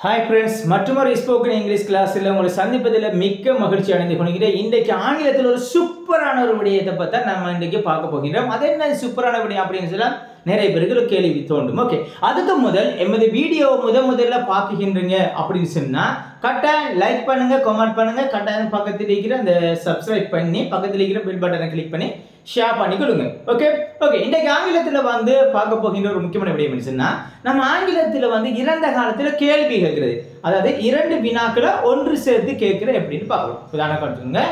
Hi friends, மற்றொரு spoken English கிளாஸ்ல உங்களை சந்திப்பதில் மிக்க மகிழ்ச்சி அடைந்து கொள்கிறேன். இன்றைக்கு ஆங்கிலத்தில் ஒரு சூப்பரான ஒரு விடயத்தை பத்தி நம்ம இன்றைக்கு பார்க்க போகிறோம். அது என்ன சூப்பரான விடயம் அப்படினு சொன்னா நிறைய பேருக்கு ஒரு கேள்வி தோன்றும். ஓகே. அதுக்கு முதல் எமது வீடியோ முதல்ல பார்க்குகின்றீங்க அப்படினு சொன்னா கட்டாயம் லைக் பண்ணுங்க, கமெண்ட் பண்ணுங்க, கட்டாயம் பக்கத்துல இருக்கிற அந்த சப்ஸ்கிரைப் பண்ணி பக்கத்துல இருக்கிற பெல் பட்டனை கிளிக் பண்ணி ஷேர் பண்ணி கொடுங்க. Okay okay. இன்றைக்கு ஆங்கிலத்தில் வந்து பார்க்க போகின்ற ஒரு முக்கியமான விடயம் என்னன்னா நம்ம ஆங்கிலத்தில் வந்து இறந்த காலத்தில் கேள்வி கேட்கிறது, அதாவது இரண்டு வினாக்களை ஒன்று சேர்த்து கேட்கிற எப்படின்னு பார்க்கலாம். உதாரணம் எடுத்துக்கோங்க.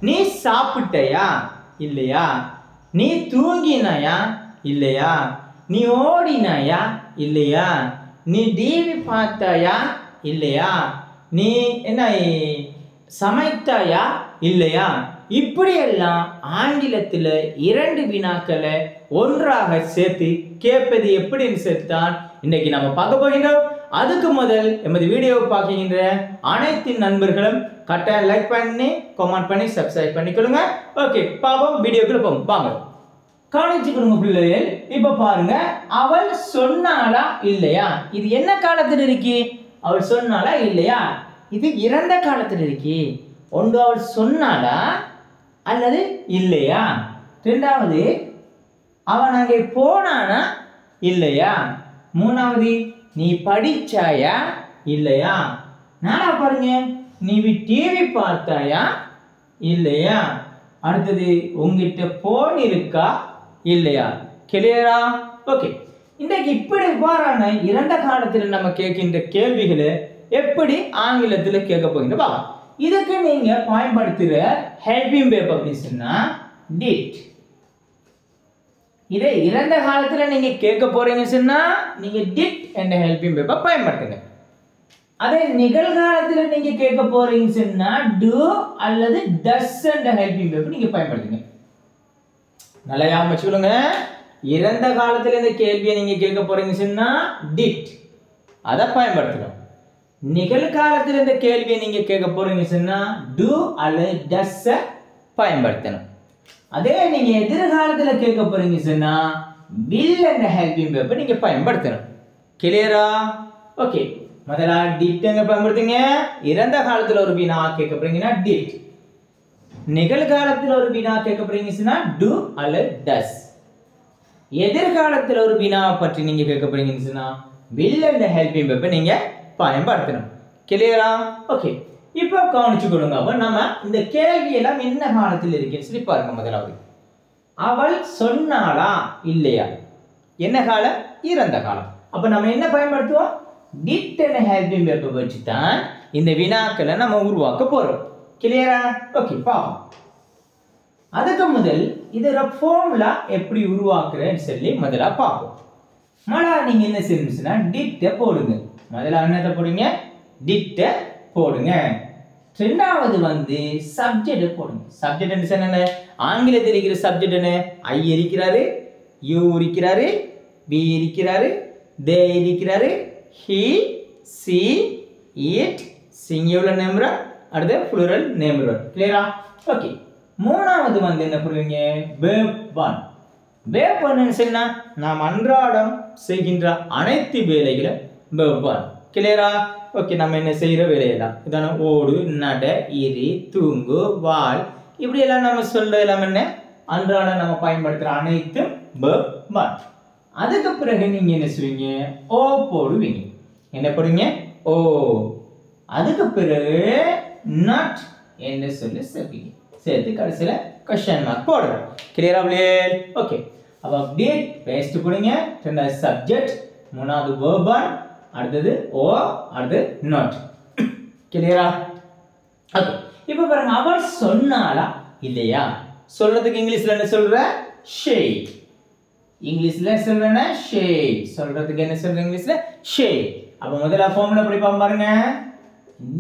நீ சாப்பிட்டயா இல்லையா, நீ தூங்கினாயா இல்லையா, நீ ஓடினாயா இல்லையா, நீ டிவி பார்த்தாயா இல்லையா, நீ என்ன சமைத்தாயா இல்லையா, இப்படியெல்லாம் ஆங்கிலத்தில் இரண்டு வினாக்களை ஒன்றாக சேர்த்து கேட்பது எப்படின்னு சேர்த்தான் இன்னைக்கு நம்ம பார்க்க போகின்றோம். அதுக்கு முதல் எமது வீடியோவை பார்க்கின்ற அனைத்து நண்பர்களும் கட்டாயம் லைக் பண்ணி கமெண்ட் பண்ணி சப்ஸ்கிரைப் பண்ணிக்கொள்ளுங்க. ஓகே, பாப்போம் வீடியோக்குள்ள போவோம். வாங்க கவனிச்சுக்கொள்ளுங்க பிள்ளைகள். இப்ப பாருங்க, அவள் சொன்னாளா இல்லையா, இது என்ன காலத்தில் இருக்கு? அவள் சொன்னாளா இல்லையா, இது இறந்த காலத்தில் இருக்கு. ஒன்று அவள் சொன்னாளா அல்லது இல்லையா, ரெண்டாவது அவன் அங்கே போனானா இல்லையா, மூணாவது நீ படிச்சாயா இல்லையா, நானா பாருங்க நீ டிவி பார்த்தாயா இல்லையா, அடுத்தது உங்ககிட்ட போன் இருக்கா இல்லையா. கிளியரா? ஓகே. இன்றைக்கு இப்படி இவ்வாறான இறந்த காலத்தில் நம்ம கேட்கின்ற கேள்விகளை எப்படி ஆங்கிலத்தில் கேட்க போகின்ற இதுக்கு நீங்க பயன்படுத்துற ஹெல்பிங் வெர்ப் அப்படின்னு சொன்னா டிட். இதை இறந்த காலத்துல நீங்க கேட்க போறீங்கன்னு சொன்னா நீங்க டிட் என்ற ஹெல்பிங் வெர்பை பயன்படுத்துங்க. அதே நிகழ்காலத்துல நீங்க கேட்க போறீங்கன்னு சொன்னா டு அல்லது டஸ் என்ற ஹெல்பிங் வெர்பை நீங்க பயன்படுத்துங்க. நல்லா ஞாபகம் வச்சுக்கொள்ளுங்க. இறந்த காலத்துல இந்த கேள்வியை நீங்க கேட்க போறீங்கன்னு சொன்னா டிட் அதை பயன்படுத்தணும். நிகழ்காலத்தில் இந்த கேள்வியை நீங்க கேட்க போறீங்கன்னு சொன்னா டு அல்லது டஸ் பயன்படுத்தணும். அதே நீங்க எதிர்காலத்துல கேட்க போறீங்க சொன்னா will என்ற ஹெல்பிங் வெர்பை நீங்க பயன்படுத்தணும். கிளியரா? ஓகே. முதல்ல டிட் எங்க பயன்படுத்துங்க. இறந்த காலத்துல ஒரு வினா கேட்க போறீங்கன்னா டிட், நிகழ்காலத்துல ஒரு வினா கேட்க போறீங்க சொன்னா டு அல்லது டஸ், எதிர்காலத்துல ஒரு வினா பற்றி நீங்க கேட்க போறீங்கன்னு சொன்னா will என்ற ஹெல்பிங் வெர்பை நீங்க பயன்படுத்தணும். கிளியரா? ஓகே. இப்போ கவனிச்சுக்கொள்ளுங்க. அப்ப நம்ம இந்த கேள்வி எல்லாம் என்ன காலத்தில் இருக்குன்னு சொல்லி பாருங்க. முதலாவது அவள் சொன்னாளா இல்லையா, என்ன காலம்? இறந்த காலம். அப்ப நம்ம என்ன பயன்படுத்துவோம்? டிட் என்ற ஹெல்பிங் வெர்பை வச்சு தான் இந்த வினாக்களை நம்ம உருவாக்க போறோம். கிளியரா? ஓகே, பாப்போம். அதுக்கு முதல் இதோட ஃபார்முலா எப்படி உருவாக்குறேன்னு சொல்லி முதல்ல பார்ப்போம். நீங்க என்ன செய்யணும்னா டிட்டை போடுங்க. முதல்ல என்னத்தை போடுங்க? டிட்டை போடுங்க. ரெண்டாவது வந்து சப்ஜெக்ட் போடுங்க. சப்ஜெக்ட் என்ன? ஆங்கிலத்தில் இருக்கிற சப்ஜெக்ட் என்ன? ஐ இருக்கிறாரு, யூ இருக்கிறாரு, பி இருக்கிறாரு, தே இருக்கிறாரு, ஹி, சி, இட், சிங்குலர் நேம்ரல், அடுத்து ப்ளூரல் நேம்ரல். கிளியரா? ஓகே. மூணாவது வந்து என்ன பண்ணுவீங்க? வெர்ப் 1. வெர்ப் 1 சொன்னா நாம் அன்றாடம் செய்கின்ற அனைத்து வேலைகளும் வெர்ப் 1. கிளியரா? ஓகே. நம்ம என்ன செய்யற வேலையெல்லாம் இதான ஓடு, நட, இரு, தூங்கு, வாழ், இப்படி எல்லாம் நம்ம சொல்ற எல்லாம் என்ன அன்றாடம் நம்ம பயன்படுத்துற அனைத்தும் வெர்ப் 1. அதுக்கு பிறகு நீங்க என்ன செய்வீங்க? ஓ போடுவீங்க. என்ன போடுவீங்க? ஓ. அதுக்கு பிறகு நாட் என்று சொல்லி சேர்ப்பீங்க. சேர்த்து கடைசியில क्वेश्चन மார்க் போடுறோம். கிளியரா பிள்ளைகள்? ஓகே. அப்ப டிட் பேஸ்ட் போடுங்க. ரெண்டாவது சப்ஜெக்ட், மூணாவது வெர்ப் 1, அடுத்தது ஓ, அடுத்து நாட். கிளியரா? ஓகே. இப்போ பாருங்க, அவள் சொன்னாளா இல்லையா. சொல்றதுக்கு இங்கிலீஷ்ல என்ன சொல்ற? ஷே. இங்கிலீஷ்ல சொல்றேன்னா ஷே. சொல்றதுக்கு என்ன சொல்ற இங்கிலீஷ்ல? ஷே. அப்ப முதல்ல ஃபார்முலா படி பாருங்க.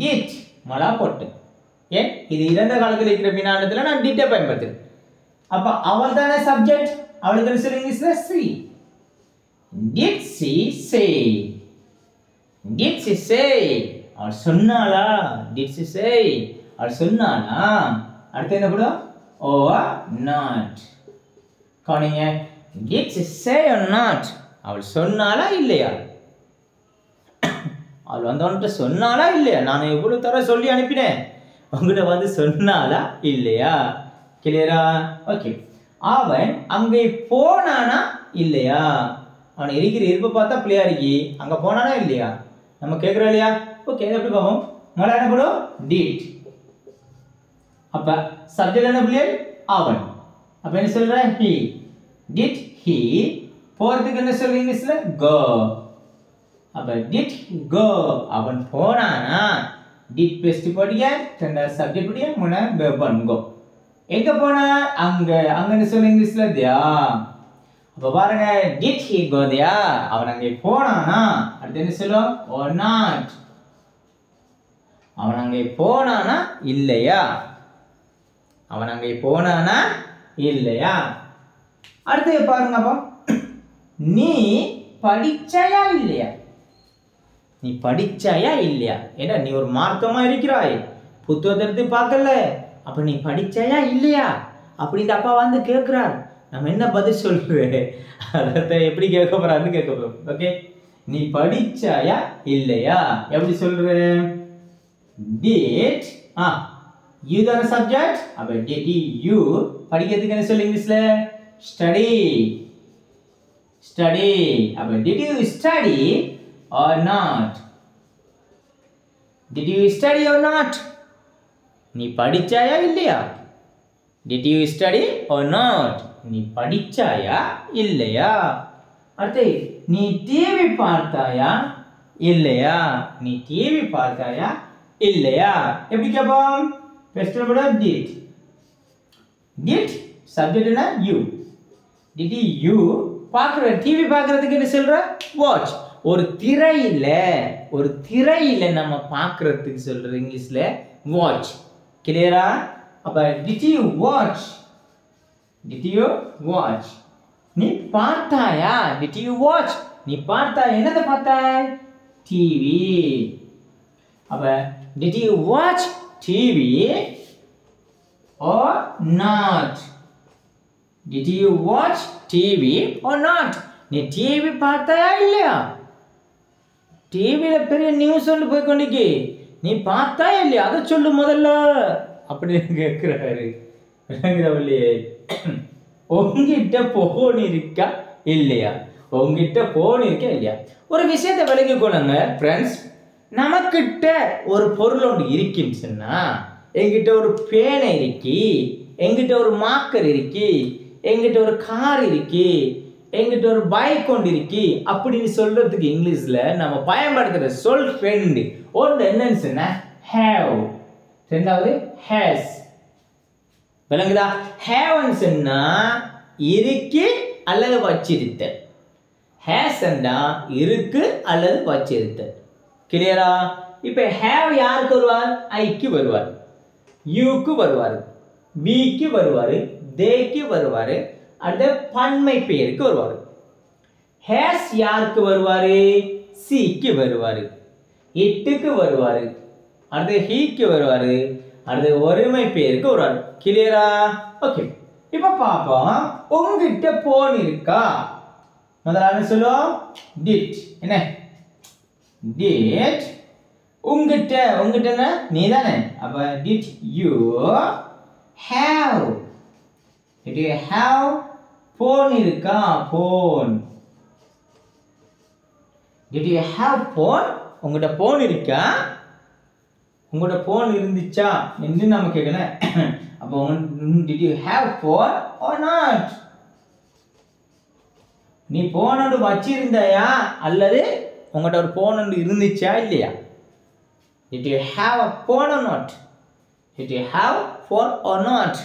டிட் மலா போட்டு, ஏன் இது இறந்த காலத்தில் இருக்கிற வினாண்டத்துல நான் டிட்டை பயன்படுத்துறேன். அப்ப அவள் தானே சப்ஜெக்ட், அவளுக்கு என்ன சொல்ற இங்கிலீஷ்ல? She. Did she say. Did she say. அவள் சொன்னாளா? Did she say. அவள் சொன்னாளா? அடுத்து என்ன போடும்? ஓ நாட். கவனிங்க. Did she say or not, அவள் சொன்னாளா இல்லையா? அவள் வந்து அவன்கிட்ட சொன்னாலா இல்லையா? நான் எவ்வளோ தர சொல்லி அனுப்பினேன், உங்கள்கிட்ட வந்து சொன்னாலா இல்லையா? கிளியரா? ஓகே. அவன் அங்கே போனானா இல்லையா? அவன் இருக்கிற இருப்பை பார்த்தா பிள்ளையா இருக்கி, அங்கே போனானா இல்லையா நம்ம கேட்குறோம் இல்லையா? ஓகே, எப்படி பார்ப்போம். முதல்ல என்ன பண்ணும்? டிட். அப்போ சப்ஜெக்ட் என்ன பிள்ளை? அவன். அப்போ என்ன சொல்ற? ஹி. Did he. போறதுக்கு என்ன சொல்ற இங்கிலீஷ்ல? கோ. அப்போ டிட் கோ, அவன் போனானா. டிட் பெஸ்ட் போட்டியா, ரெண்டாவது சப்ஜெக்ட் போட்டியா, மூணாவது வெர்பன் கோ. எங்க போனா? அங்க. அங்க என்ன சொல்ற இங்கிலீஷ்ல? தியா. அப்ப பாருங்க, did he go there? அவன் அங்கே போனானா. அடுத்து என்ன சொல்லும்? or not. அவன் அங்கே போனானா இல்லையா? அவன் அங்கே போனானா இல்லையா? அடுத்து பாருங்க, அப்போ நீ படிச்சாயா இல்லையா? நீ படிச்சாயா இல்லையா? ஏன்னா நீ ஒரு மார்க்கமா இருக்கிறாய், புத்தகத்தை எடுத்து பார்க்கல, அப்ப நீ படிச்சாயா இல்லையா அப்படின்னு அப்பா வந்து கேட்கிறார். நம்ம என்ன பதில் சொல்றது? அதை எப்படி கேட்க போறான்னு கேட்க போறோம். ஓகே, நீ படிச்சாயா இல்லையா எப்படி சொல்ற? did you தான சப்ஜெக்ட். அப்ப did you படிக்கிறதுக்கு என்ன சொல்ல இங்கிலீஷ்ல? ஸ்டடி. ஸ்டடி. அப்ப did you study or not? did you study or not? நீ படிச்சாயா இல்லையா? did you study or not? நீ படிச்சாயா இல்லையா? அடுத்து நீ டிவி பார்த்தாயா இல்லையா? நீ டிவி பார்த்தாயா இல்லையா எப்படி கேட்போம்? First number did. did subject என்ன? you. did you பார்க்குற டிவி பார்க்கறதுக்கு என்ன சொல்ற? watch. ஒரு திரையில நம்ம பார்க்கறதுக்கு சொல்ற இங்கிலீஷ்ல watch. கிளியரா? அப்ப did you watch? did you watch? நீ பார்த்தாயா? did you watch? நீ பார்த்தாயா? என்னத பார்த்தாய்? டிவி. அப்ப did you watch TV or not? did you watch TV or not? நீ டிவி பார்த்தாயா இல்லையா? டிவில பெரிய நியூஸ் ஒன்று போய் கொண்டிருக்கு, நீ பார்த்தாயா இல்லையா அதை சொல்லு முதல்ல அப்படின்னு கேட்கிறாரு. உங்ககிட்ட போன் இருக்கா இல்லையா? உங்ககிட்ட போன் இருக்கா இல்லையா? ஒரு விஷயத்தை விளங்கிக்கோங்க ஃப்ரெண்ட்ஸ். நமக்கிட்ட ஒரு பொருள் ஒன்று இருக்குன்னு சொன்னா, எங்கிட்ட ஒரு பேனை இருக்கு, எங்கிட்ட ஒரு மார்க்கர் இருக்கு, எங்கிட்ட ஒரு கார் இருக்கு, எங்கிட்ட ஒரு பைக் கொண்டு இருக்கு அப்படின்னு சொல்றதுக்கு இங்கிலீஷ்ல நம்ம பயன்படுத்துற சொல் ரெண்டு. ஒன்று என்னன்னு சொன்னா have, ரெண்டாவது has. விளங்குதா? have சொன்னா இருக்கு அல்லது வச்சிருத்தல், has சொன்னா இருக்கு அல்லது வச்சிருத்தல். கிளியரா? இப்ப have யாருக்கு வருவார்? ஐக்கு வருவார், யூக்கு வருவார், விக்கு வருவார், தேக்கு வருவார், அடுத்த பன்மை பெயருக்கு வருவார். has யாருக்கு வருவாரு? சிக்கு வருவாரு, இட்டுக்கு வருவாரு, அடுத்து ஹீக்கு வருவாரு, அடுத்து ஒருமை பெயருக்கு வருவாரு. கிளியரா? ஓகே, இப்ப பாப்போம். உங்ககிட்ட போன் இருக்கா? முதல்ல சொல்லுவோம் did. என்ன did? உங்ககிட்ட நீ தானே. அப்ப did you have? did you have phone இருக்கா? phone. did you have phone? உங்ககிட்ட phone இருக்கா? உங்ககிட்ட phone இருந்துச்சா என்று நாம கேட்கணும். அப்போ did you have phone or not? நீ phone ஒன்று வச்சிருந்தாயா அல்லது உங்ககிட்ட ஒரு phone ஒன்று இருந்துச்சா இல்லையா? did you have a phone or not? did you have phone or not?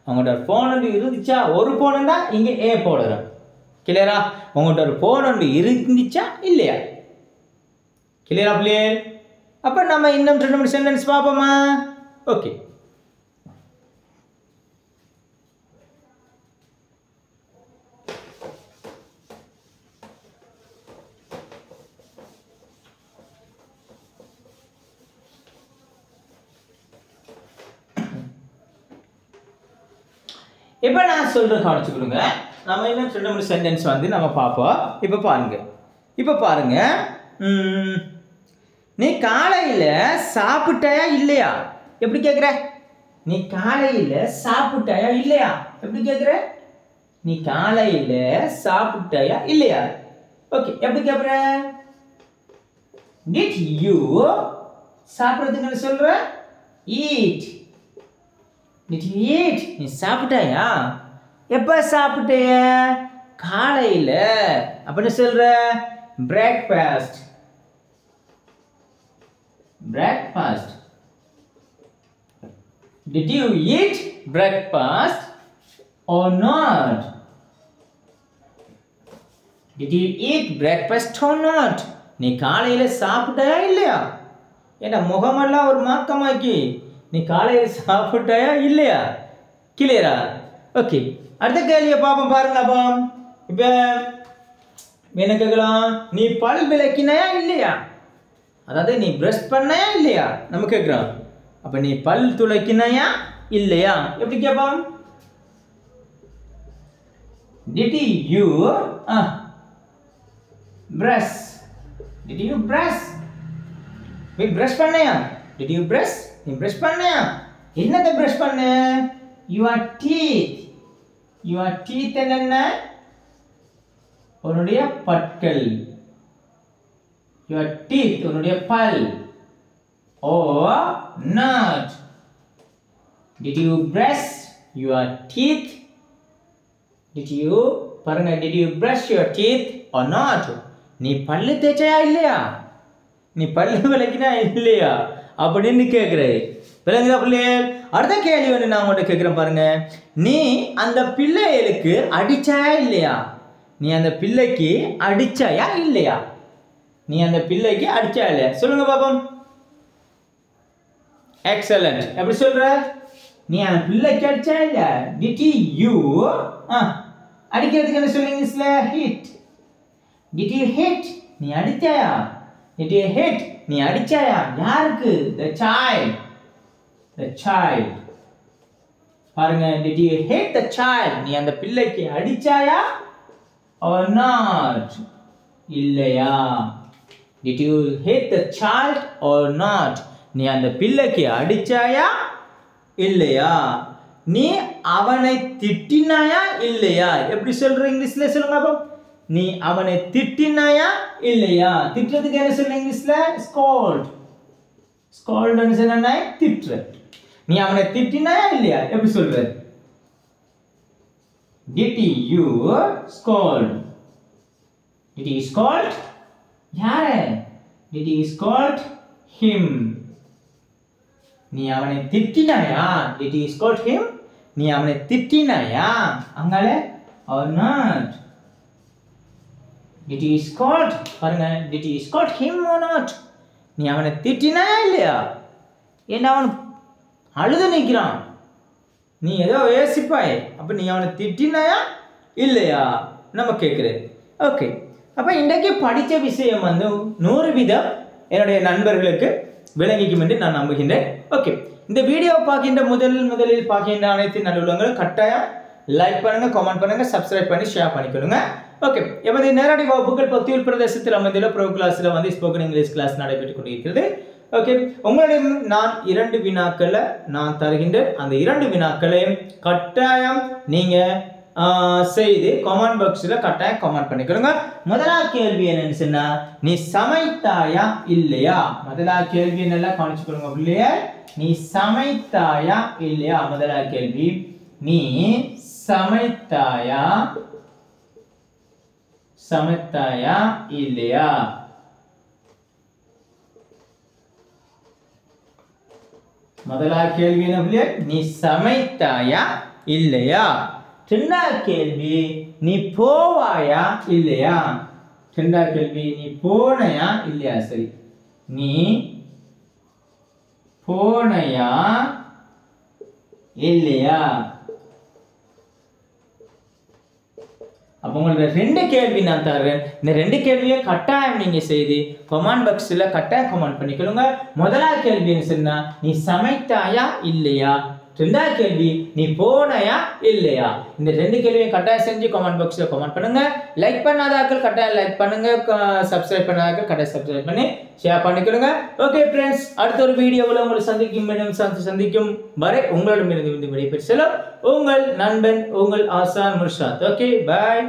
உங்கள்கிட்ட ஒரு ஃபோன் ஒன்று இருந்துச்சா? ஒரு ஃபோன் இருந்தால் இங்கே ஏ போடுறோம். கிளியரா? உங்கள்கிட்ட ஒரு ஃபோன் ஒன்று இருந்துச்சா இல்லையா? கிளியரா பிள்ளைகள்? அப்போ நம்ம இன்னும் 2 சென்டென்ஸ் பார்ப்போமா? ஓகே, இப்போ நான் சொல்கிறேன் கவனிச்சுக்கிடுங்க. நம்ம இன்னும் 2 சென்டென்ஸ் வந்து நம்ம பார்ப்போம். இப்போ பாருங்க நீ காலையில சாப்பிட்டாயா இல்லையா? எப்படி கேக்குற? நீ காலையில சாப்பிட்டாயா இல்லையா? எப்படி கேக்குற? நீ காலையில சாப்பிட்டாயா இல்லையா? ஓகே, எப்படி கேக்குற? Did you சாப்பிடுறதுக்கு என்ன சொல்ற? Eat. Did you eat? நீ சாப்பிட்டாயா? எப்ப சாப்பிட்டேய? காலையில. அப்ப என்ன சொல்ற? Breakfast. Breakfast. Did you eat breakfast or not? Did you eat breakfast or not? நீ காலையில சாப்பிட்டாயா இல்லையா? ஏண்டா முகமெல்லாம் ஒரு மாக்கமாக்கி நீ காலையில சாப்பிட்டாயா இல்லையா? கிளியரா? ஓகே, அடுத்த கேள்வியை பாப்போம் பாருங்க. அப்போ இப்ப என்ன கேட்கலாம்? நீ பல் விளக்கினாயா இல்லையா? அதாவது நீ பிரஷ் பண்ணாயா இல்லையா நம்ம கேட்கிறோம். அப்ப நீ பல் துளக்கினாயா இல்லையா? எப்படி கேட்போம்? Did you brush? Did you brush? நீ பிரஷ் பண்ணையா? Did you brush? நீ பிரஷ் பண்ணையா? என்னத்தை பிரஷ் பண்ண? Your teeth. Your teeth என்ன? உன்னுடைய பற்கள். Your teeth உன்னுடைய பல். Or not? Did you brush your teeth? Did you பாருங்க, did you brush your teeth or not? நீ பல்லு தேய்ச்சையா இல்லையா? நீ பல்லு விளக்கினா இல்லையா அப்படின்னு கேட்குறேன். விளங்குதா பிள்ளையே? அடுத்த கேள்வி வந்து நான் உங்கள்கிட்ட கேட்குறேன் பாருங்க. நீ அந்த பிள்ளைகளுக்கு அடிச்சாயா இல்லையா? நீ அந்த பிள்ளைக்கு அடிச்சாயா இல்லையா? நீ அந்த பிள்ளைக்கு அடிச்சா இல்லையா? சொல்லுங்க பாப்போம். எக்ஸலென்ட். எப்படி சொல்ற? நீ அந்த பிள்ளைக்கு அடிச்சா இல்ல? Did you அடிக்கிறதுக்கு என்ன சொல்லுங்க இங்கிலீஷ்ல? hit. Did you hit? நீ அடிச்சாயா? Did you hit? நீ அடிச்சாயா? யாருக்கு? The child. The child. பாருங்க, did you hit the child? நீ அந்த பிள்ளைக்கு அடிச்சாயா or not? இல்லையா? Did you hit the child or not? நீ அந்த பிள்ளைக்கு அடிச்சாயா இல்லையா? நீ அவனை திட்டினாயா இல்லையா? எப்படி சொல்ற இங்கிலீஷ்ல சொல்லுங்க பாப்போம். நீ அவனை திட்டினாயா இல்லையா? திட்டுறதுக்கு என்ன சொல்ற இங்கிலீஷ்ல? scold. scold ன்னு சொன்னா திட்டுற. நீ அவனை திட்டினாயா இல்லையா? எப்படி சொல்ற? Did you scold? Did you scold? யாரை? Did you scold him? நீ அவனை திட்டினாயா? Did you scold him? நீ அவனை திட்டினாயா? அங்கால or not? Did you scold? பாருங்க, did you scold him or not? நீ அவனை திட்டினாயா இல்லையா? ஏன்னா அவன் அழுது நிற்கிறான், நீ ஏதோ யோசிப்பாய். அப்ப நீ அவனை திட்டினாயா இல்லையா நம்ம கேட்குறேன். ஓகே, அப்போ இன்றைக்கு படித்த விஷயம் வந்து 100% என்னுடைய நண்பர்களுக்கு விளங்கிக்கும் என்று நான் நம்புகின்றேன். ஓகே, இந்த வீடியோ பார்க்கின்ற முதலில் பார்க்கின்ற அனைத்து நல்லுள்ளங்களும் கட்டாயம் லைக் பண்ணுங்க, கமெண்ட் பண்ணுங்க, சப்ஸ்கிரைப் பண்ணி ஷேர் பண்ணிக்கொள்ளுங்க. ஓகே, எமது நேரடி வகுப்புகள் பத்தியூர் பிரதேசத்தில் அமைந்துள்ள ப்ரோ கிளாஸில் வந்து ஸ்போக்கன் இங்கிலீஷ் கிளாஸ் நடைபெற்றுக் கொண்டிருக்கிறது. ஓகே, உங்களிடம் நான் 2 வினாக்களை நான் தருகின்றேன். அந்த 2 வினாக்களையும் கட்டாயம் நீங்க செய்து கமெண்ட் பாக்ஸில் கட்டாயம் கமெண்ட் பண்ணிக்கொள்ளுங்க. முதலாவது கேள்வி என்னன்னு சொன்னா, நீ சமைத்தாயா இல்லையா? முதலாவது கேள்வி நல்லா கவனிச்சுக்கொள்ளுங்க இல்லையா? நீ சமைத்தாயா இல்லையா? முதலாவது கேள்வி, நீ சமைத்தாயா இல்லையா? முதலாவது கேள்வி என்ன பிள்ளையா? நீ சமைத்தாயா இல்லையா? இரண்டாவது கேள்வி, நீ போவாயா இல்லையா? இரண்டாவது கேள்வி, நீ போனையா இல்லையா? சரி, நீ போனையா இல்லையா? அப்போ உங்களுக்கு 2 கேள்வி நான் தருவேன். இந்த 2 கேள்வியை கட்டாயம் நீங்க செய்து கமெண்ட் பாக்ஸில் கட்டாயம் கமெண்ட் பண்ணிக்கொள்ளுங்க. முதலாவது கேள்வி என்ன சொன்னா, நீ சமைத்தாயா இல்லையா? ரெண்டாவது கேள்வி நீ போனையா இல்லையா? இந்த ரெண்டு கேள்வியும் கட்டாயம் செஞ்சு கமெண்ட் பாக்ஸ்ல கமெண்ட் பண்ணுங்க. லைக் பண்ணாதாக்கள் கட்டாயம் லைக் பண்ணுங்க, சப்ஸ்கிரைப் பண்ணாதாக்கள் கட்டாயம் சப்ஸ்கிரைப் பண்ணி ஷேர் பண்ணிக்கொடுங்க. ஓகே ஃப்ரெண்ட்ஸ், அடுத்த ஒரு வீடியோவில் உங்களை சந்திக்கும் வரை உங்களிடமிருந்து விடைபெற்று செல்லும் உங்கள் நண்பன், உங்கள் ஆசான் முர்ஷாத். ஓகே, பாய்.